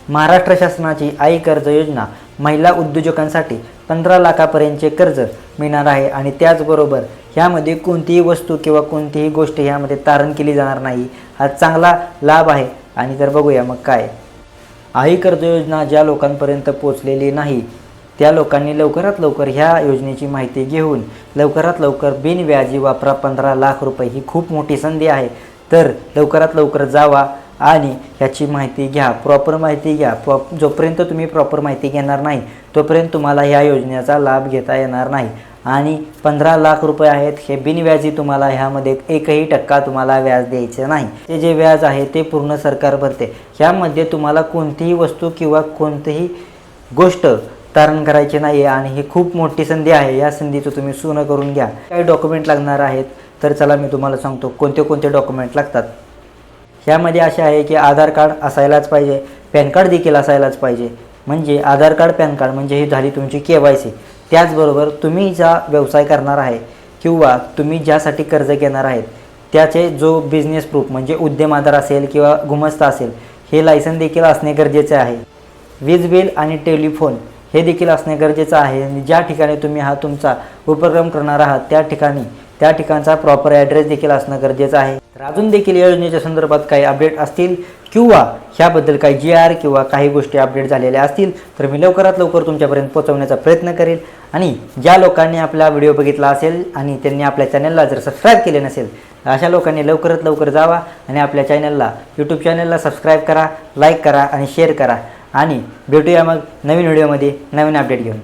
महाराष्ट्र शासनाची आई कर्ज योजना महिला उद्योजकांसाठी 15 लाखापर्यंतचे कर्ज मिळणार आहे आणि त्याचबरोबर ह्यामध्ये कोणतीही वस्तू किंवा कोणतीही गोष्ट ह्यामध्ये तारण केली जाणार नाही। हा चांगला लाभ आहे। आणि तर बघूया मग काय। आई कर्ज योजना ज्या लोकांपर्यंत पोहोचलेली नाही त्या लोकांनी लवकरात लवकर ह्या योजनेची माहिती घेऊन लवकरात लवकर बिनव्याजी वापरा 15 लाख रुपये। ही खूप मोठी संधी आहे, तर लवकरात लवकर जावा आणि ह्याची माहिती घ्या, प्रॉपर माहिती घ्या। जोपर्यंत तुम्ही प्रॉपर माहिती घेणार नाही तोपर्यंत तुम्हाला ह्या योजनेचा लाभ घेता येणार नाही। आणि 15 लाख रुपये आहेत, हे बिनव्याजी तुम्हाला ह्यामध्ये 1% तुम्हाला व्याज द्यायचे नाही। ते जे व्याज आहे ते पूर्ण सरकार भरते। ह्यामध्ये तुम्हाला कोणतीही वस्तू किंवा कोणतीही गोष्ट तारण करायची नाही आणि ही खूप मोठी संधी आहे। या संधीचं तुम्ही सोनं करून घ्या। काही डॉक्युमेंट लागणार आहेत, तर चला मी तुम्हाला सांगतो कोणते कोणते डॉक्युमेंट लागतात। ह्यामध्ये असे आहे की आधार कार्ड असायलाच पाहिजे, पॅन कार्ड देखील असायलाच पाहिजे। म्हणजे आधार कार्ड पॅन कार्ड म्हणजे ही झाली तुमची KYC। त्याचबरोबर तुम्ही ज्या व्यवसाय करणार आहे किंवा तुम्ही ज्यासाठी कर्ज घेणार आहेत त्याचे जो बिझनेस प्रूफ म्हणजे उद्यम आधार असेल किंवा गुमस्ता असेल हे लायसन देखील असणे गरजेचे आहे। वीज बिल आणि टेलिफोन हे देखील असणे गरजेचं आहे। आणि ज्या ठिकाणी तुम्ही हा तुमचा उपक्रम करणार आहात त्या ठिकाणचा प्रॉपर ॲड्रेस देखील असणं गरजेचं आहे। तर अजून देखील या योजनेच्या संदर्भात काही अपडेट असतील किंवा ह्याबद्दल काही GR किंवा काही गोष्टी अपडेट झालेल्या असतील तर मी लवकरात लवकर तुमच्यापर्यंत पोहोचवण्याचा प्रयत्न करेल। आणि ज्या लोकांनी आपला व्हिडिओ बघितला असेल आणि त्यांनी आपल्या चॅनलला जर सबस्क्राईब केले नसेल अशा लोकांनी लवकरात लवकर जावा आणि आपल्या चॅनलला YouTube चॅनलला सबस्क्राईब करा, लाईक करा आणि शेअर करा। आणि भेटूया मग नवीन व्हिडिओमध्ये नवीन अपडेट घेऊन।